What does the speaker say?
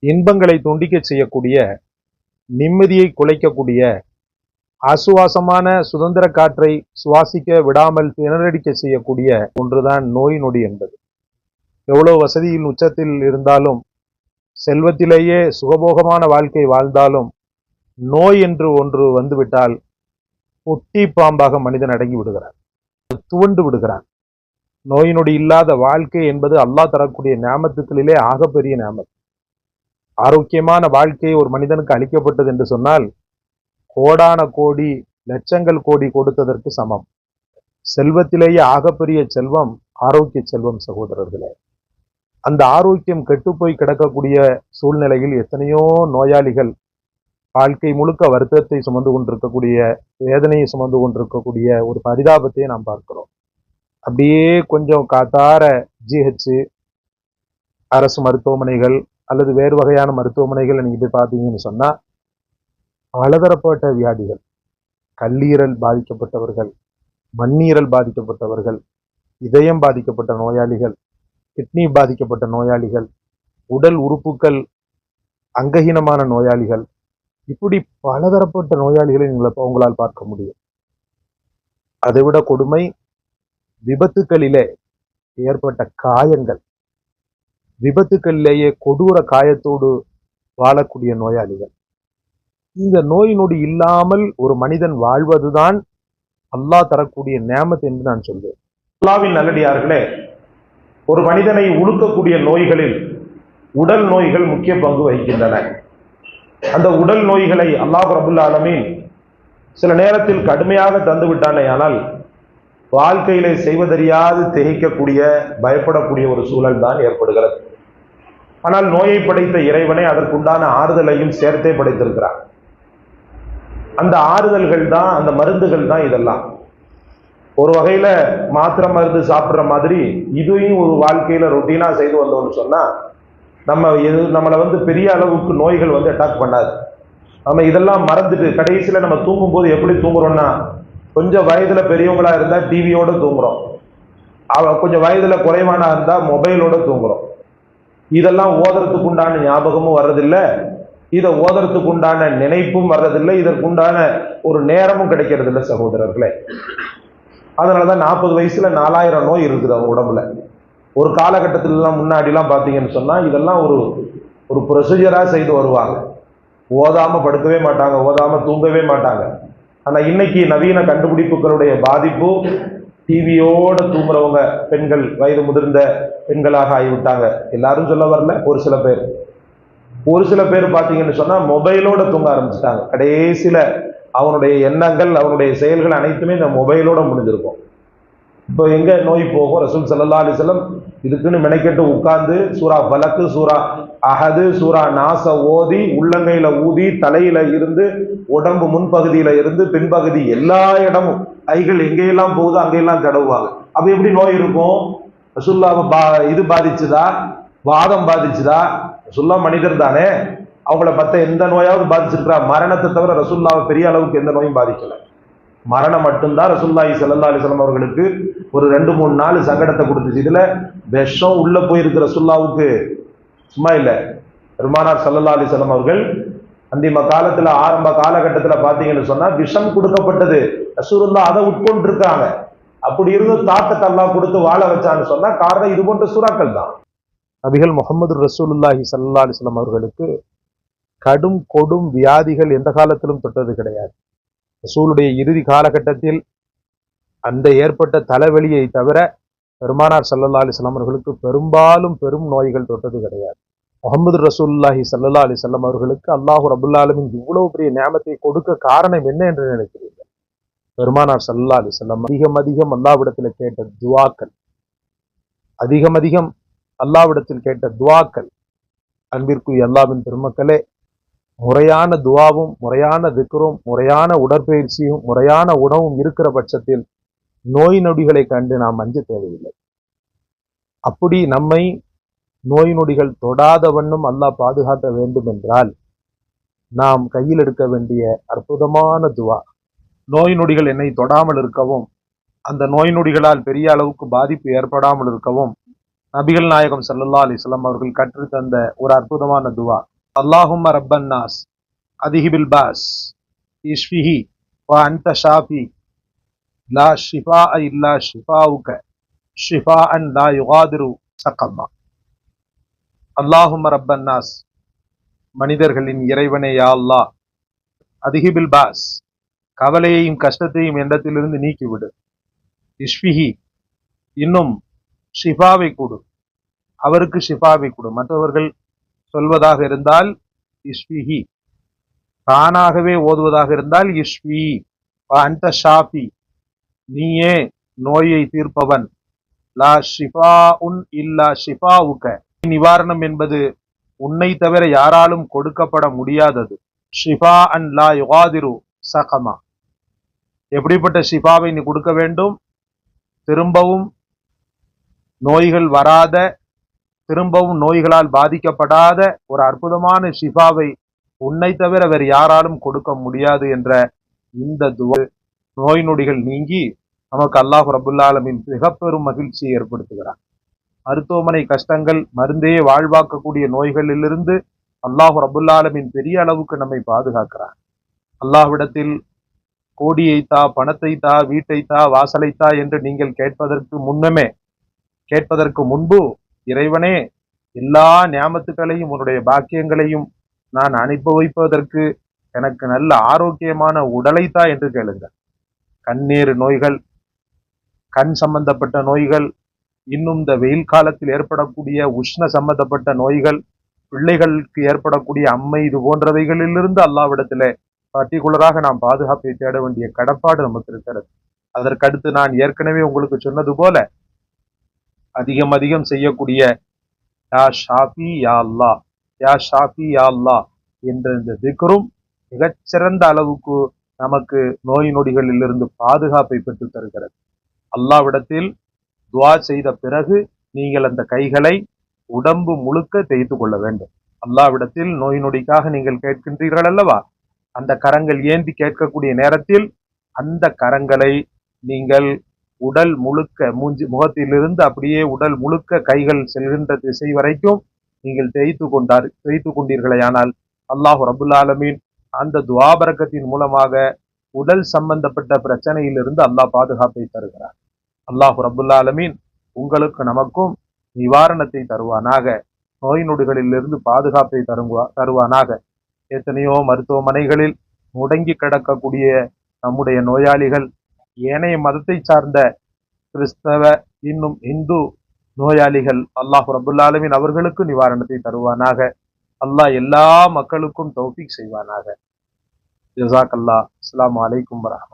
இன்பங்களை துண்டிக்க செய்யக்கூடிய, நிம்மதியை குலைக்கக்கூடிய, ஆசுவாசமான சுதந்திர காற்றை சுவாசிக்க விடாமல் திணறடிக்க செய்யக்கூடிய ஒன்றுதான் நோய் நொடி என்பது. எவ்வளவு வசதியின் உச்சத்தில் இருந்தாலும், செல்வத்திலேயே சுகபோகமான வாழ்க்கை வாழ்ந்தாலும், நோய் என்று ஒன்று வந்துவிட்டால் ஒட்டி பாம்பாக மனிதன் அடங்கி விடுகிறான், துவண்டு விடுகிறான். நோய் நொடி இல்லாத வாழ்க்கை என்பது அல்லாஹ் தரக்கூடிய நியாமத்துக்களிலே ஆகப்பெரிய நியாமத். ஆரோக்கியமான வாழ்க்கை ஒரு மனிதனுக்கு அளிக்கப்பட்டது என்று சொன்னால் கோடான கோடி, லட்சங்கள் கோடி கொடுத்ததற்கு சமம். செல்வத்திலேயே ஆகப்பெரிய செல்வம் ஆரோக்கிய செல்வம் சகோதரர்களே. அந்த ஆரோக்கியம் கெட்டுப்போய் கிடக்கக்கூடிய சூழ்நிலையில் எத்தனையோ நோயாளிகள் வாழ்க்கை முழுக்க வருத்தத்தை சுமந்து கொண்டிருக்கக்கூடிய, வேதனையை சுமந்து கொண்டிருக்கக்கூடிய ஒரு பரிதாபத்தை நாம் பார்க்கிறோம். அப்படியே கொஞ்சம் காத்தார ஜிஹெச், அரசு மருத்துவமனைகள் அல்லது வேறு வகையான மருத்துவமனைகள் நீங்க போய் பார்த்தீங்கன்னு சொன்னா பலதரப்பட்ட வியாதிகள், கல்லீரல் பாதிக்கப்பட்டவர்கள், மண்ணீரல் பாதிக்கப்பட்டவர்கள், இதயம் பாதிக்கப்பட்ட நோயாளிகள், கிட்னி பாதிக்கப்பட்ட நோயாளிகள், உடல் உறுப்புகள் அங்கஹீனமான நோயாளிகள், இப்படி பலதரப்பட்ட நோயாளிகளை உங்களால் பார்க்க முடியும். அதைவிட கொடுமை விபத்துக்களிலே ஏற்பட்ட காயங்கள், விபத்துக்களிலேயே கொடூர காயத்தோடு வாழக்கூடிய நோயாளிகள். இந்த நோய் நொடி இல்லாமல் ஒரு மனிதன் வாழ்வதுதான் அல்லாஹ் தரக்கூடிய நியாமத் என்று நான் சொல்வேன். அல்லாஹ்வின் நல்லடியார்களே, ஒரு மனிதனை உழுக்கக்கூடிய நோய்களில் உடல் நோய்கள் முக்கிய பங்கு வகிக்கின்றன. அந்த உடல் நோய்களை அல்லாஹ் ரப்புல் ஆலமீன் சில நேரத்தில் கடுமையாக தந்து விட்டானே, ஆனால் வாழ்க்கையிலே செய்வதறியாது திகைக்கக்கூடிய, பயப்படக்கூடிய ஒரு சூழல் தான் ஏற்படுகிறது. ஆனால் நோயை படைத்த இறைவனை அதற்குண்டான ஆறுதலையும் சேர்த்தே படைத்திருக்கிறார். அந்த ஆறுதல்கள் தான், அந்த மருந்துகள் தான் இதெல்லாம். ஒரு வகையில மாத்திரை மருந்து சாப்பிட்ற மாதிரி இதையும் ஒரு வாழ்க்கையில ரொட்டீனா செய்து வந்தோம்னு சொன்னா நம்மளை பெரிய அளவுக்கு நோய்கள் அட்டாக் பண்ணாது. நம்ம இதெல்லாம் மறந்துட்டு கடைசியில நம்ம தூங்கும் போது எப்படி தூங்குறோம்னா, கொஞ்சம் வயதுல பெரியவங்களா இருந்தா டிவியோட தூங்குறோம், கொஞ்சம் வயதுல குறைவானா இருந்தா மொபைலோட தூங்குறோம். இதெல்லாம் ஓதுறதுக்கு உண்டான ஞாபகமும் வர்றதில்லை, இதை ஓதுறதுக்கு உண்டான நினைப்பும் வர்றதில்லை, இதற்குண்டான ஒரு நேரமும் கிடைக்கிறது இல்லை சகோதரர்களே. அதனாலதான் 40 வயசுல 4000 நோய் இருக்குது அவங்க உடம்புல. ஒரு காலகட்டத்திலாம் முன்னாடிலாம் பார்த்தீங்கன்னு சொன்னா இதெல்லாம் ஒரு ப்ரொசீஜரா செய்து வருவாங்க. ஓதாம படுக்கவே மாட்டாங்க, ஓதாம தூங்கவே மாட்டாங்க. ஆனா இன்னைக்கு நவீன கண்டுபிடிப்புகளுடைய பாதிப்பு, டிவியோட தூங்குறவங்க பெண்கள், வயது முதிர்ந்த பெண்களாக ஆகிவிட்டாங்க. எல்லாரும் சொல்ல வரல, ஒரு சில பேர் பார்த்தீங்கன்னு சொன்னா மொபைலோட தூங்க ஆரம்பிச்சுட்டாங்க. கடைசியில அவனுடைய எண்ணங்கள், அவனுடைய செயல்கள் அனைத்துமே இந்த மொபைலோட முடிஞ்சிருக்கும். இப்போ எங்க நோய் போகும்? ரசூல் ஸல்லல்லாஹு அலைஹி வஸல்லம் இதுக்குன்னு மெனக்கெட்டு உட்கார்ந்து சூரா ஃபலக்கு, சூரா அஹது, சூரா நாச ஓதி, உள்ளங்கையில ஊதி, தலையில இருந்து, உடம்பு முன்பகுதியில இருந்து பின்பகுதி எல்லா இடமும், கைகள் எங்கெல்லாம் போகுதோ அங்கெல்லாம் தடவுவாங்க. அப்ப எப்படி நோய் இருக்கும்? ரசூலுல்லாஹ் இது பாதிச்சுதா, வாதம் பாதிச்சுதா? ரசூலுல்லாஹ் மனிதர் தானே, அவங்கள பத்த எந்த நோயாவது பாதிச்சிருக்கிறா? மரணத்தை தவிர ரசூலுல்லாஹ் பெரிய அளவுக்கு எந்த நோயும் பாதிக்கல. மரணம் மட்டும்தான் ரசூலுல்லாஹி ஸல்லல்லாஹு அலைஹி வஸல்லம் அவர்களுக்கு ஒரு 2-3 நாள் சங்கடத்தை கொடுத்துச்சு. இதுல விஷம் உள்ள போயிருக்கு ரசூலுல்லாஹ்வுக்கு, சும்மா இல்ல. பெருமானார் ஸல்லல்லாஹு அலைஹி வஸல்லம் அவர்கள் அந்திம காலத்துல, ஆரம்ப காலகட்டத்துல பாத்தீங்கன்னு சொன்னா விஷம் கொடுக்கப்பட்டது, ரசூலுல்லாஹ் அதை உட்கொண்டு இருக்காங்க. அப்படி இருந்து தாக்கத்தை அல்லாஹ் கொடுத்து வாழ வச்சான்னு சொன்னா காரணம் இது போன்ற சூறாக்கள் தான். நபிகள் முஹம்மது ரசூலுல்லாஹி ஸல்லல்லாஹு அலைஹி வஸல்லம் அவர்களுக்கு கடும் கொடும் வியாதிகள் எந்த காலத்திலும் தொட்டது கிடையாது. ரசூலுடைய இறுதி காலகட்டத்தில் அந்த ஏற்பட்ட தலைவலியை தவிர பெருமானார் ஸல்லல்லாஹு அலைஹி வஸல்லம் அவர்களுக்கு பெரும்பாலும் பெரும் நோய்கள் தொட்டது கிடையாது. முஹம்மது ரசூலுல்லாஹி ஸல்லல்லாஹு அலைஹி வஸல்லம் அவர்களுக்கு அல்லாஹ் ரப்பல் ஆலமீன் இவ்வளவு பெரிய நியாமத்தை கொடுக்க காரணம் என்ன என்று நினைக்கிறீர்கள்? பெருமானார் ஸல்லல்லாஹு அலைஹி வஸல்லம் அதிகம் அல்லாஹ்விடத்தில் கேட்ட துஆக்கள், அதிகம் அல்லாஹ்விடத்தில் கேட்ட துஆக்கள். அன்பிற்குரிய அல்லாஹ்வின் பெருமக்களே, முறையான துவாவும், முறையான திக்ரும், முறையான உடற்பயிற்சியும், முறையான உணவும் இருக்கிற பட்சத்தில் நோய் நொடிகளை கண்டு நாம் அஞ்ச தேவையில்லை. அப்படி நம்மை நோய் நொடிகள் தொடாத வண்ணம் அல்லாஹ் பாதுகாக்க வேண்டும் என்றால் நாம் கையில் எடுக்க வேண்டிய அற்புதமான துவா, நோய் நொடிகள் என்னை தொடாமல் இருக்கவும், அந்த நோய் நொடிகளால் பெரிய அளவுக்கு பாதிப்பு ஏற்படாமல் இருக்கவும் நபிகள் நாயகம் ஸல்லல்லாஹு அலைஹி வஸல்லம் அவர்கள் கற்றுத்தந்த ஒரு அற்புதமான துவா. அல்லாஹும்ம ரப்பன் நாஸ் அதிஹிபில் பாஸ் இஷ்ஃபிஹி வ அன்த ஷாஃபி லா ஷிஃபா இல்லா ஷிஃபாவுக ஷிஃபாஅன் லா யுகாதிரு சகமா. அல்லாஹும்ம ரப்பன் நாஸ், மனிதர்களின் இறைவனே யா அல்லாஹ், அதிஹிபில் பாஸ், கவலையையும் கஷ்டத்தையும் எண்ணத்திலிருந்து நீக்கிவிடு. இஷ்ஃபிஹி, இன்னும் ஷிஃபாவை கொடு, அவருக்கு ஷிஃபாவை கொடு. மற்றவர்கள் சொல்வதாக இருந்தால் இஷ்ஃபிஹி, தானாகவே ஓதுவதாக இருந்தால் இஷ்ஃபி அன்த ஷாஃபி, நீயே நோயை தீர்ப்பவன். லா ஷிஃபா உன் இல்லா ஷிஃபாவுக, நிவாரணம் என்பது உன்னை தவிர யாராலும் கொடுக்கப்பட முடியாதது. ஷிஃபா அன் லா யுகாதிரு சகமா, எப்படிப்பட்ட ஷிஃபாவை நீ கொடுக்க வேண்டும்? திரும்பவும் நோய்கள் வராத, திரும்பவும் நோய்களால் பாதிக்கப்படாத ஒரு அற்புதமான ஷிஃபாவை உன்னை தவிர வேறு யாராலும் கொடுக்க முடியாது என்ற இந்த நோய் நொடிகள் நீங்கி நமக்கு அல்லாஹ் ரப்புல் ஆலமீன் மிகப்பெரும் மகிழ்ச்சியை ஏற்படுத்துகிறார். மருத்துவமனை கஷ்டங்கள், மருந்தே வாழ்வாக்கக்கூடிய நோய்களிலிருந்து அல்லாஹ் ரப்புல் ஆலமீன் பெரிய அளவுக்கு நம்மை பாதுகாக்கிறார். அல்லாஹ்விடத்தில் கோடியை தா, பணத்தை தா, வீட்டை தா, வாசலை தா என்று நீங்கள் கேட்பதற்கு முன்பு இறைவனே, எல்லா நியாமத்துக்களையும் உன்னுடைய பாக்கியங்களையும் நான் அனுபவிப்பதற்கு எனக்கு நல்ல ஆரோக்கியமான உடலைத்தா என்று கேளுங்கள். கண்ணீர் நோய்கள், கண் சம்பந்தப்பட்ட நோய்கள், இன்னும் இந்த வெயில் காலத்தில் ஏற்படக்கூடிய உஷ்ண சம்பந்தப்பட்ட நோய்கள், பிள்ளைகளுக்கு ஏற்படக்கூடிய அம்மை, இது போன்றவைகளிலிருந்து அல்லாஹ்விடத்திலே பர்டிகுலராக நாம் பாதுகாப்பை தேட வேண்டிய கடப்பாடு நமக்கு இருக்கிறது. அதற்கடுத்து நான் ஏற்கனவே உங்களுக்கு சொன்னது போல அதிகம் அதிகம் செய்யக்கூடிய யா ஷாஃபி யா அல்லாஹ், யா ஷாஃபி யா அல்லாஹ் என்ற இந்த திக்ரும் மிகச்சிறந்த அளவுக்கு நமக்கு நோய் நொடிகளிலிருந்து பாதுகாப்பை பெற்று தருகிறது. அல்லாஹ்விடத்தில் துஆ செய்த பிறகு நீங்கள் அந்த கைகளை உடம்பு முழுக்க தேய்த்து கொள்ள வேண்டும். அல்லாஹ்விடத்தில் நோய் நொடிக்காக நீங்கள் கேட்கின்றீர்கள் அல்லவா, அந்த கரங்கள் ஏந்தி கேட்கக்கூடிய நேரத்தில் அந்த கரங்களை நீங்கள் உடல் முழுக்க, முகத்திலிருந்து அப்படியே உடல் முழுக்க கைகள் செல்கின்ற திசை வரைக்கும் நீங்கள் தேய்த்து கொண்டீர்களேயானால் அல்லாஹ் ரப்புல் ஆலமீன் அந்த துஆ பரக்கத்தின் மூலமாக உடல் சம்பந்தப்பட்ட பிரச்சனையிலிருந்து அல்லாஹ் பாதுகாப்பை தருகிறார். அல்லாஹ் ரப்புல் ஆலமீன் உங்களுக்கு நமக்கும் நிவாரணத்தை தருவானாக, நோய் நொடிகளிலிருந்து பாதுகாப்பை தருவானாக. எத்தனையோ மருத்துவமனைகளில் முடங்கி கிடக்கக்கூடிய நம்முடைய நோயாளிகள், ஏனைய மதத்தை சார்ந்த கிறிஸ்தவ, இன்னும் இந்து நோயாளிகள், அல்லாஹ் ரப்புல் ஆலமீன் அவர்களுக்கு நிவாரணத்தை தருவானாக. அல்லாஹ் எல்லா மக்களுக்கும் தௌஃபீக் செய்வானாக. ஜஸாக்கல்லாஹ். அஸ்ஸலாமு அலைக்கும் வரஹ்மத்துல்லாஹி.